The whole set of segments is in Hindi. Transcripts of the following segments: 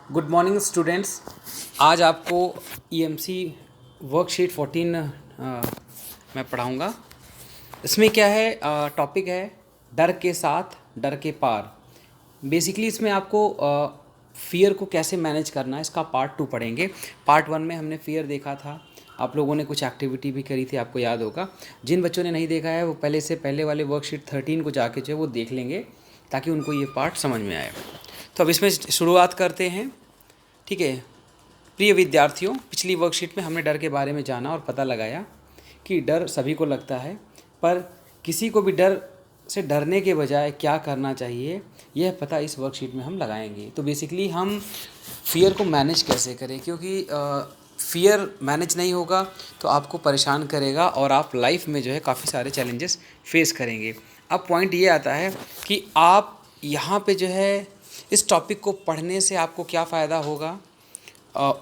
Good morning students. आज आपको ईएमसी वर्कशीट 14 मैं पढ़ाऊँगा। इसमें क्या है, टॉपिक है डर के साथ डर के पार। बेसिकली इसमें आपको फियर को कैसे मैनेज करना है, इसका पार्ट 2 पढ़ेंगे। पार्ट 1 में हमने फियर देखा था, आप लोगों ने कुछ एक्टिविटी भी करी थी, आपको याद होगा। जिन बच्चों ने नहीं देखा है वो पहले से पहले वाले वर्कशीट 13 को जाके जो है वो देख लेंगे, ताकि उनको ये पार्ट समझ में आए। तो अब इसमें शुरुआत करते हैं। ठीक है प्रिय विद्यार्थियों, पिछली वर्कशीट में हमने डर के बारे में जाना और पता लगाया कि डर सभी को लगता है, पर किसी को भी डर से डरने के बजाय क्या करना चाहिए यह पता इस वर्कशीट में हम लगाएंगे। तो बेसिकली हम फियर को मैनेज कैसे करें, क्योंकि फियर मैनेज नहीं होगा तो आपको परेशान करेगा और आप लाइफ में जो है काफ़ी सारे चैलेंजेस फेस करेंगे। अब पॉइंट ये आता है कि आप यहाँ पे जो है इस टॉपिक को पढ़ने से आपको क्या फ़ायदा होगा,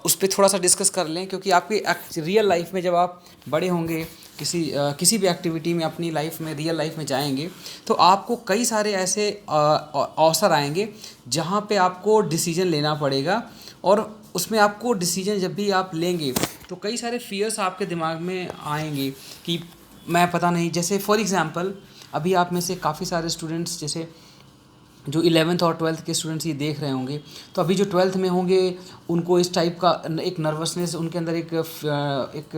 उस पर थोड़ा सा डिस्कस कर लें। क्योंकि आपकी रियल लाइफ में जब आप बड़े होंगे, किसी भी एक्टिविटी में अपनी लाइफ में रियल लाइफ में जाएंगे, तो आपको कई सारे ऐसे अवसर आएंगे जहाँ पे आपको डिसीजन लेना पड़ेगा। और उसमें आपको डिसीजन जब भी आप लेंगे तो कई सारे फियर्स आपके दिमाग में आएंगे कि मैं पता नहीं, जैसे फॉर एग्ज़ाम्पल अभी आप में से काफ़ी सारे स्टूडेंट्स जैसे जो 11th और 12th के स्टूडेंट्स ये देख रहे होंगे, तो अभी जो 12th में होंगे उनको इस टाइप का एक नर्वसनेस उनके अंदर एक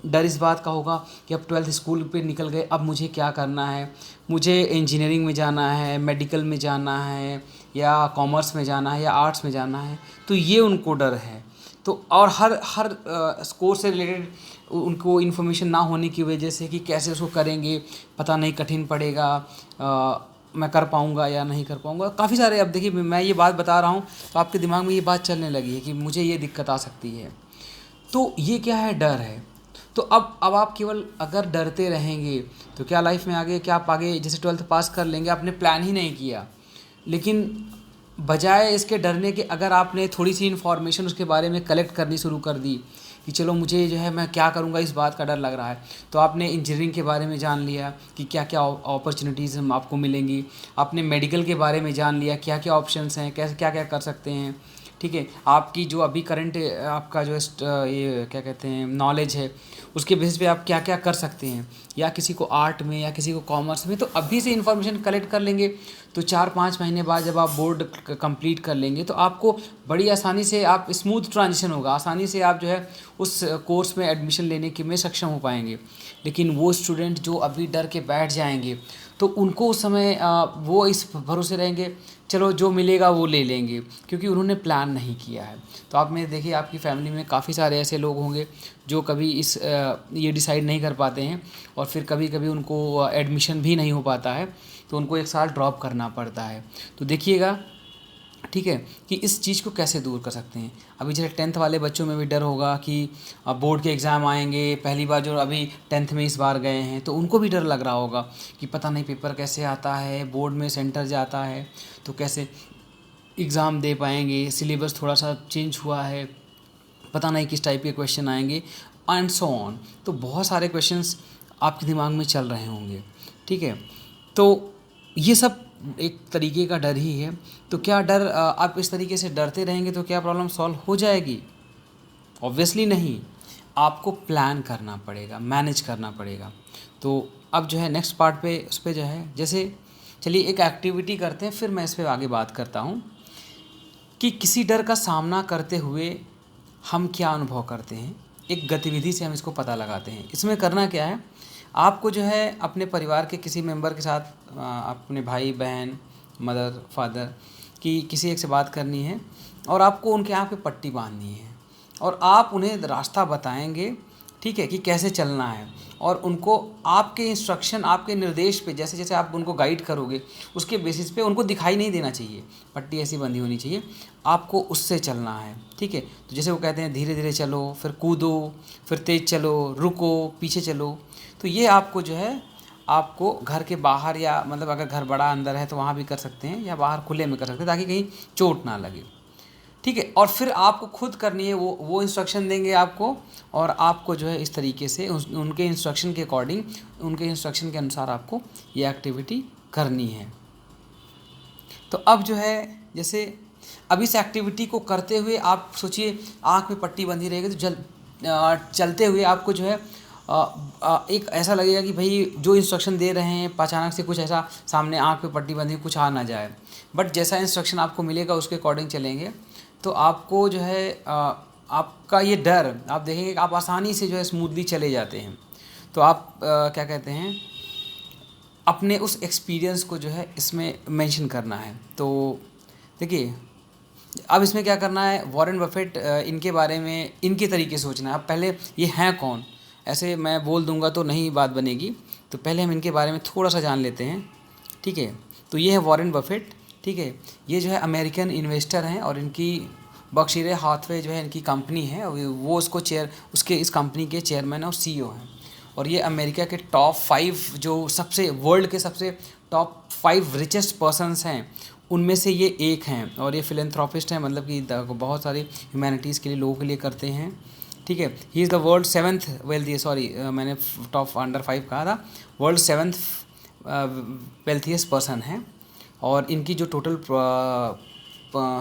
डर इस बात का होगा कि अब 12th स्कूल पे निकल गए, अब मुझे क्या करना है, मुझे इंजीनियरिंग में जाना है, मेडिकल में जाना है, या कॉमर्स में जाना है, या आर्ट्स में जाना है। तो ये उनको डर है। तो और हर कोर्स से रिलेटेड उनको इन्फॉर्मेशन ना होने की वजह से कि कैसे उसको करेंगे, पता नहीं, कठिन पड़ेगा, मैं कर पाऊँगा या नहीं कर पाऊँगा। काफ़ी सारे, अब देखिए मैं ये बात बता रहा हूँ तो आपके दिमाग में ये बात चलने लगी है कि मुझे ये दिक्कत आ सकती है। तो ये क्या है, डर है। तो अब आप केवल अगर डरते रहेंगे तो क्या लाइफ में आगे, क्या आप आगे जैसे 12th पास कर लेंगे, आपने प्लान ही नहीं किया, लेकिन बजाय इसके डरने के अगर आपने थोड़ी सी इन्फॉर्मेशन उसके बारे में कलेक्ट करनी शुरू कर दी कि चलो मुझे जो है मैं क्या करूँगा, इस बात का डर लग रहा है, तो आपने इंजीनियरिंग के बारे में जान लिया कि क्या क्या अपॉर्चुनिटीज़ हम आपको मिलेंगी, आपने मेडिकल के बारे में जान लिया क्या क्या ऑप्शंस हैं, कैसे क्या क्या कर सकते हैं। ठीक है, आपकी जो अभी करंट आपका जो ये क्या कहते हैं नॉलेज है, उसके बेसिस पे आप क्या क्या कर सकते हैं, या किसी को आर्ट में या किसी को कॉमर्स में, तो अभी से इन्फॉर्मेशन कलेक्ट कर लेंगे तो 4-5 महीने बाद जब आप बोर्ड कंप्लीट कर लेंगे तो आपको बड़ी आसानी से, आप स्मूथ ट्रांजिशन होगा, आसानी से आप जो है उस कोर्स में एडमिशन लेने के में सक्षम हो पाएंगे। लेकिन वो स्टूडेंट जो अभी डर के बैठ जाएंगे तो उनको उस समय वो इस भरोसे रहेंगे चलो जो मिलेगा वो ले लेंगे, क्योंकि उन्होंने प्लान नहीं किया है। तो आप में देखिए आपकी फैमिली में काफ़ी सारे ऐसे लोग होंगे जो कभी ये डिसाइड नहीं कर पाते हैं और फिर कभी कभी उनको एडमिशन भी नहीं हो पाता है, तो उनको एक साल ड्रॉप करना पड़ता है। तो देखिएगा, ठीक है, कि इस चीज़ को कैसे दूर कर सकते हैं। अभी जैसे 10th वाले बच्चों में भी डर होगा कि अब बोर्ड के एग्ज़ाम आएंगे, पहली बार जो अभी 10th में इस बार गए हैं तो उनको भी डर लग रहा होगा कि पता नहीं पेपर कैसे आता है, बोर्ड में सेंटर जाता है तो कैसे एग्ज़ाम दे पाएंगे, सिलेबस थोड़ा सा चेंज हुआ है, पता नहीं किस टाइप के क्वेश्चन आएंगे, एंड सो ऑन। तो बहुत सारे क्वेश्चंस आपके दिमाग में चल रहे होंगे। ठीक है, तो ये सब एक तरीके का डर ही है। तो क्या डर, आप इस तरीके से डरते रहेंगे तो क्या प्रॉब्लम सॉल्व हो जाएगी? ऑब्वियसली नहीं, आपको प्लान करना पड़ेगा, मैनेज करना पड़ेगा। तो अब जो है नेक्स्ट पार्ट पे, उस पर जो है जैसे चलिए एक एक्टिविटी करते हैं, फिर मैं इस पर आगे बात करता हूँ कि किसी डर का सामना करते हुए हम क्या अनुभव करते हैं। एक गतिविधि से हम इसको पता लगाते हैं। इसमें करना क्या है, आपको जो है अपने परिवार के किसी मेंबर के साथ, अपने भाई बहन, मदर फादर की किसी एक से बात करनी है और आपको उनके आँख पे पट्टी बांधनी है और आप उन्हें रास्ता बताएंगे, ठीक है, कि कैसे चलना है। और उनको आपके इंस्ट्रक्शन, आपके निर्देश पे, जैसे जैसे आप उनको गाइड करोगे उसके बेसिस पे उनको दिखाई नहीं देना चाहिए, पट्टी ऐसी बंधी होनी चाहिए, आपको उससे चलना है। ठीक है, तो जैसे वो कहते हैं धीरे धीरे चलो, फिर कूदो, फिर तेज़ चलो, रुको, पीछे चलो। तो ये आपको जो है, आपको घर के बाहर, या मतलब अगर घर बड़ा अंदर है तो वहाँ भी कर सकते हैं, या बाहर खुले में कर सकते हैं ताकि कहीं चोट ना लगे। ठीक है, और फिर आपको खुद करनी है, वो इंस्ट्रक्शन देंगे आपको और आपको जो है इस तरीके से उनके इंस्ट्रक्शन के अकॉर्डिंग, उनके इंस्ट्रक्शन के अनुसार आपको ये एक्टिविटी करनी है। तो अब जो है जैसे अब इस एक्टिविटी को करते हुए आप सोचिए आँख में पट्टी बंधी रहेगी तो चलते हुए आपको जो है एक ऐसा लगेगा कि भाई जो इंस्ट्रक्शन दे रहे हैं अचानक से कुछ ऐसा सामने आँख पे पट्टी बंधी कुछ आ ना जाए, बट जैसा इंस्ट्रक्शन आपको मिलेगा उसके अकॉर्डिंग चलेंगे तो आपको जो है आपका ये डर आप देखेंगे कि आप आसानी से जो है स्मूथली चले जाते हैं। तो आप क्या कहते हैं अपने उस एक्सपीरियंस को जो है इसमें मेंशन करना है। तो देखिए अब इसमें क्या करना है, वॉरेन बफेट इनके बारे में इनके तरीके से सोचना है। अब पहले ये हैं कौन, ऐसे मैं बोल दूंगा तो नहीं बात बनेगी, तो पहले हम इनके बारे में थोड़ा सा जान लेते हैं। ठीक है, तो ये है वॉरेन बफेट। ठीक है, ये जो है अमेरिकन इन्वेस्टर हैं और इनकी बर्कशायर हाथवे जो है इनकी कंपनी है, वो उसके इस कंपनी के चेयरमैन और सीईओ हैं। और ये अमेरिका के टॉप 5 जो सबसे वर्ल्ड के सबसे टॉप 5 रिचेस्ट पर्सनस हैं उनमें से ये एक हैं। और ये फिलेंथ्रोपिस्ट हैं, मतलब कि बहुत सारी ह्यूमैनिटीज़ के लिए लोगों के लिए करते हैं। ठीक है, he is the world 7th wealthy मैंने टॉप अंडर 5 कहा था, वर्ल्ड 7th वेल्थीएस्ट पर्सन है। और इनकी जो टोटल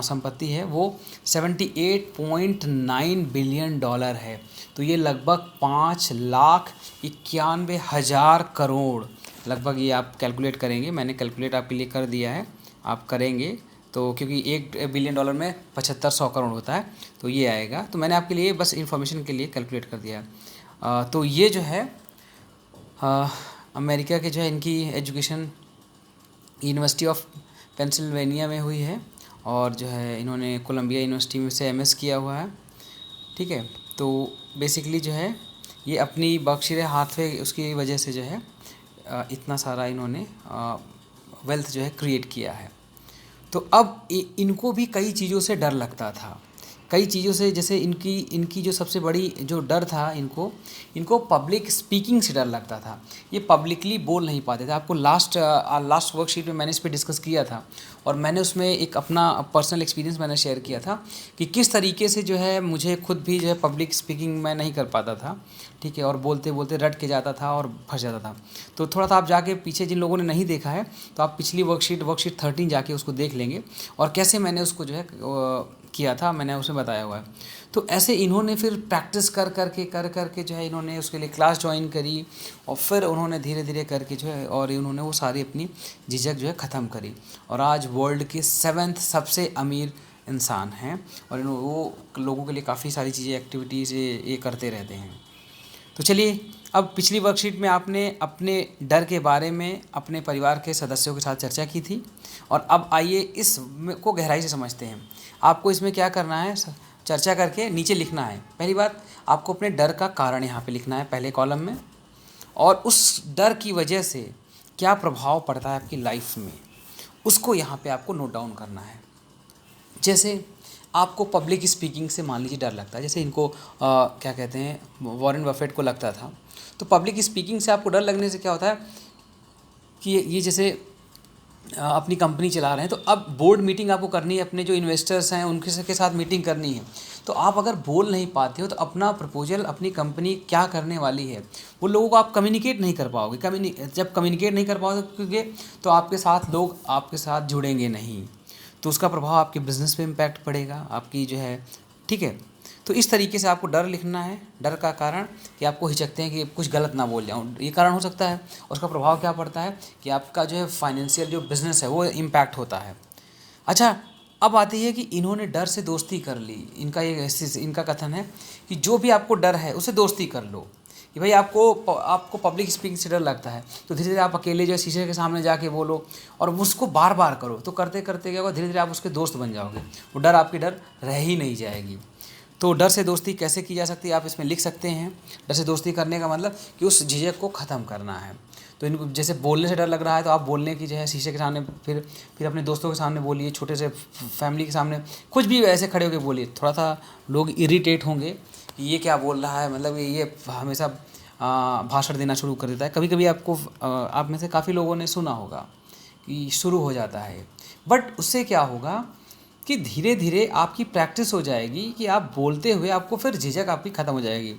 संपत्ति है वो 78.9 बिलियन डॉलर है। तो ये लगभग 5,91,000 करोड़ लगभग, ये आप कैलकुलेट करेंगे, मैंने कैलकुलेट आपके लिए कर दिया है, आप करेंगे तो क्योंकि 1 बिलियन डॉलर में 7500 करोड़ होता है तो ये आएगा। तो मैंने आपके लिए बस इंफॉर्मेशन के लिए कैलकुलेट कर दिया है। तो ये जो है अमेरिका के जो है इनकी एजुकेशन यूनिवर्सिटी ऑफ पेंसिल्वेनिया में हुई है और जो है इन्होंने कोलंबिया यूनिवर्सिटी में से एमएस किया हुआ है। ठीक है, तो बेसिकली जो है ये अपनी बर्कशायर हाथवे उसकी वजह से जो है इतना सारा इन्होंने वेल्थ जो है क्रिएट किया है। तो अब इनको भी कई चीज़ों से डर लगता था, कई चीज़ों से, जैसे इनकी जो सबसे बड़ी जो डर था इनको पब्लिक स्पीकिंग से डर लगता था। ये पब्लिकली बोल नहीं पाते थे। आपको लास्ट वर्कशीट में मैंने इस पर डिस्कस किया था और मैंने उसमें एक अपना पर्सनल एक्सपीरियंस मैंने शेयर किया था कि किस तरीके से जो है मुझे खुद भी जो है पब्लिक स्पीकिंग मैं नहीं कर पाता था। ठीक है, और बोलते बोलते रट के जाता था और फंस जाता था। तो थोड़ा सा आप जाके पीछे जिन लोगों ने नहीं देखा है तो आप पिछली वर्कशीट 13 जाके उसको देख लेंगे और कैसे मैंने उसको जो है किया था, मैंने उसे बताया हुआ है। तो ऐसे इन्होंने फिर प्रैक्टिस कर करके जो है इन्होंने उसके लिए क्लास ज्वाइन करी और फिर उन्होंने धीरे धीरे करके जो है और इन्होंने वो सारी अपनी झिझक जो है ख़त्म करी और आज वर्ल्ड के 7th सबसे अमीर इंसान हैं और वो लोगों के लिए काफ़ी सारी चीज़ें एक्टिविटीज़ ये करते रहते हैं। तो चलिए, अब पिछली वर्कशीट में आपने अपने डर के बारे में अपने परिवार के सदस्यों के साथ चर्चा की थी और अब आइए इस को गहराई से समझते हैं। आपको इसमें क्या करना है, चर्चा करके नीचे लिखना है। पहली बात, आपको अपने डर का कारण यहाँ पे लिखना है पहले कॉलम में और उस डर की वजह से क्या प्रभाव पड़ता है आपकी लाइफ में उसको यहाँ पे आपको नोट डाउन करना है। जैसे आपको पब्लिक स्पीकिंग से मान लीजिए डर लगता है, जैसे इनको क्या कहते हैं वॉरेन बफेट को लगता था। तो पब्लिक स्पीकिंग से आपको डर लगने से क्या होता है कि ये जैसे अपनी कंपनी चला रहे हैं तो अब बोर्ड मीटिंग आपको करनी है, अपने जो इन्वेस्टर्स हैं उनके के साथ मीटिंग करनी है। तो आप अगर बोल नहीं पाते हो तो अपना प्रपोजल, अपनी कंपनी क्या करने वाली है वो लोगों को आप कम्युनिकेट नहीं कर पाओगे। जब कम्युनिकेट नहीं कर पाओगे तो आपके साथ लोग आपके साथ जुड़ेंगे नहीं, तो उसका प्रभाव आपके बिज़नेस पे इम्पैक्ट पड़ेगा आपकी जो है। ठीक है, तो इस तरीके से आपको डर लिखना है। डर का कारण कि आपको हिचकते हैं कि कुछ गलत ना बोल जाऊँ, ये कारण हो सकता है। और उसका प्रभाव क्या पड़ता है कि आपका जो है फाइनेंशियल जो बिज़नेस है वो इम्पैक्ट होता है। अच्छा, अब आती है कि इन्होंने डर से दोस्ती कर ली। इनका कथन है कि जो भी आपको डर है उसे दोस्ती कर लो। कि भाई आपको पब्लिक स्पीकिंग से डर लगता है तो धीरे धीरे आप अकेले जो है शीशे के सामने जाके बोलो और उसको बार बार करो। तो करते करते क्या होगा, धीरे धीरे आप उसके दोस्त बन जाओगे, वो डर आपकी डर रह ही नहीं जाएगी। तो डर से दोस्ती कैसे की जा सकती है आप इसमें लिख सकते हैं। डर से दोस्ती करने का मतलब कि उस झिझक को ख़त्म करना है। तो इनको जैसे बोलने से डर लग रहा है तो आप बोलने की जो है शीशे के सामने, फिर अपने दोस्तों के सामने बोलिए, छोटे से फैमिली के सामने, कुछ भी ऐसे खड़े होकर बोलिए। थोड़ा सा लोग इरिटेट होंगे कि ये क्या बोल रहा है, मतलब ये हमेशा भाषण देना शुरू कर देता है। कभी कभी आप में से काफ़ी लोगों ने सुना होगा कि शुरू हो जाता है, बट उससे क्या होगा कि धीरे धीरे आपकी प्रैक्टिस हो जाएगी कि आप बोलते हुए आपको फिर झिझक आपकी ख़त्म हो जाएगी।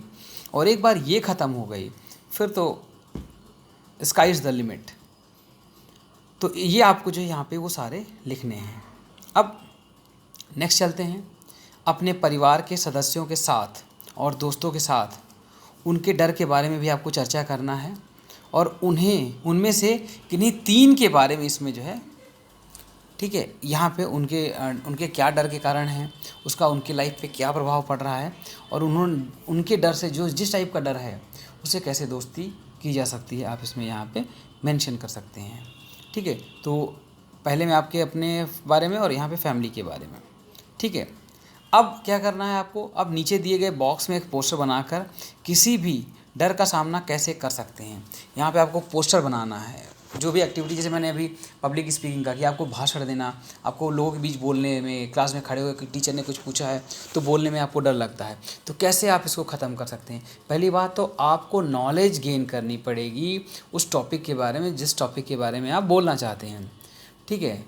और एक बार ये ख़त्म हो गई फिर तो स्काई इज़ द लिमिट। तो ये आपको जो है यहाँ पे वो सारे लिखने हैं। अब नेक्स्ट चलते हैं, अपने परिवार के सदस्यों के साथ और दोस्तों के साथ उनके डर के बारे में भी आपको चर्चा करना है और उन्हें उनमें से किन्हीं 3 के बारे में इसमें जो है, ठीक है, यहाँ पे उनके क्या डर के कारण हैं, उसका उनकी लाइफ पे क्या प्रभाव पड़ रहा है और उनके डर से जो जिस टाइप का डर है उससे कैसे दोस्ती की जा सकती है, आप इसमें यहाँ पे मेंशन कर सकते हैं। ठीक है, तो पहले मैं आपके अपने बारे में और यहाँ पे फैमिली के बारे में। ठीक है, अब क्या करना है आपको, अब नीचे दिए गए बॉक्स में एक पोस्टर बनाकर किसी भी डर का सामना कैसे कर सकते हैं, यहाँ पे आपको पोस्टर बनाना है। जो भी एक्टिविटी, जैसे मैंने अभी पब्लिक स्पीकिंग का कि आपको भाषण देना, आपको लोगों के बीच बोलने में, क्लास में खड़े होकर टीचर ने कुछ पूछा है तो बोलने में आपको डर लगता है, तो कैसे आप इसको ख़त्म कर सकते हैं। पहली बात तो आपको नॉलेज गेन करनी पड़ेगी उस टॉपिक के बारे में जिस टॉपिक के बारे में आप बोलना चाहते हैं। ठीक है,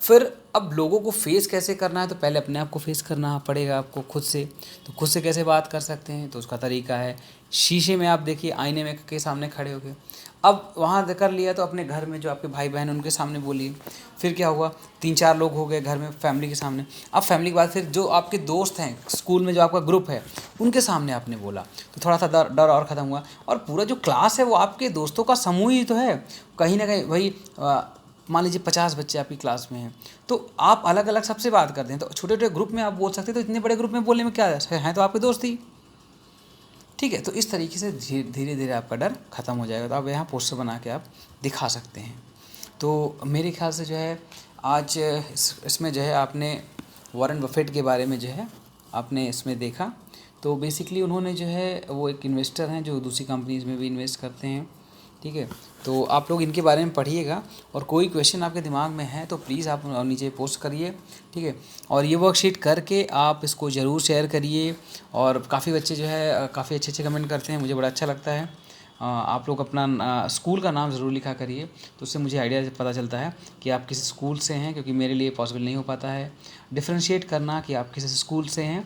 फिर अब लोगों को फेस कैसे करना है, तो पहले अपने आप को फेस करना पड़ेगा आपको खुद से। तो खुद से कैसे बात कर सकते हैं, तो उसका तरीका है शीशे में आप देखिए, आईने में के सामने खड़े होके। अब वहाँ कर लिया तो अपने घर में जो आपके भाई बहन उनके सामने बोलिए। फिर क्या हुआ, 3-4 लोग हो गए घर में फैमिली के सामने। अब फैमिली के बाद फिर जो आपके दोस्त हैं स्कूल में, जो आपका ग्रुप है, उनके सामने आपने बोला तो थोड़ा सा डर और ख़त्म हुआ। और पूरा जो क्लास है वो आपके दोस्तों का समूह ही तो है, कहीं ना कहीं वही मान लीजिए 50 बच्चे आपकी क्लास में हैं, तो आप अलग अलग सबसे बात करते हैं, तो छोटे छोटे ग्रुप में आप बोल सकते हैं, तो इतने बड़े ग्रुप में बोलने में क्या है तो आपके दोस्त ही। ठीक है, तो इस तरीके से धीरे धीरे आपका डर ख़त्म हो जाएगा। तो आप यहाँ पोस्टर बना के आप दिखा सकते हैं। तो मेरे ख्याल से जो है आज इसमें जो है आपने वॉरेन बफेट के बारे में जो है आपने इसमें देखा। तो बेसिकली उन्होंने जो है वो एक इन्वेस्टर हैं जो दूसरी कंपनीज़ में भी इन्वेस्ट करते हैं। ठीक है, तो आप लोग इनके बारे में पढ़िएगा और कोई क्वेश्चन आपके दिमाग में है तो प्लीज़ आप नीचे पोस्ट करिए। ठीक है, और ये वर्कशीट करके आप इसको ज़रूर शेयर करिए। और काफ़ी बच्चे जो है काफ़ी अच्छे अच्छे कमेंट करते हैं, मुझे बड़ा अच्छा लगता है। आप लोग अपना स्कूल का नाम ज़रूर लिखा करिए, तो उससे मुझे आइडिया पता चलता है कि आप किस स्कूल से हैं, क्योंकि मेरे लिए पॉसिबल नहीं हो पाता है डिफ्रेंशिएट करना कि आप किस स्कूल से हैं।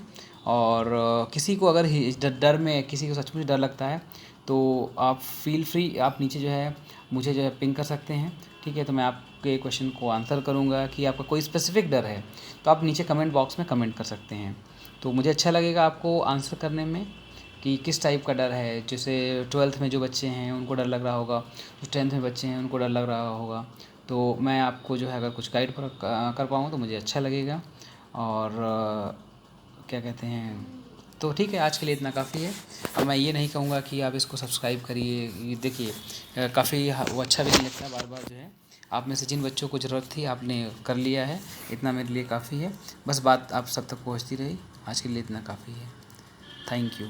और किसी को अगर डर में किसी को सचमुच डर लगता है तो आप फील फ्री, आप नीचे जो है मुझे जो है पिंग कर सकते हैं। ठीक है, तो मैं आपके क्वेश्चन को आंसर करूँगा कि आपका कोई स्पेसिफिक डर है तो आप नीचे कमेंट बॉक्स में कमेंट कर सकते हैं। तो मुझे अच्छा लगेगा आपको आंसर करने में कि किस टाइप का डर है। जैसे 12th में जो बच्चे हैं उनको डर लग रहा होगा, जो 10th में बच्चे हैं उनको डर लग रहा होगा, तो मैं आपको जो है अगर कुछ गाइड कर पाऊँ तो मुझे अच्छा लगेगा। और क्या कहते हैं, तो ठीक है, आज के लिए इतना काफ़ी है। अब मैं ये नहीं कहूँगा कि आप इसको सब्सक्राइब करिए, ये देखिए काफ़ी वो अच्छा भी नहीं लगता बार बार जो है। आप में से जिन बच्चों को ज़रूरत थी आपने कर लिया है, इतना मेरे लिए काफ़ी है। बस बात आप सब तक पहुँचती रही, आज के लिए इतना काफ़ी है। Thank you.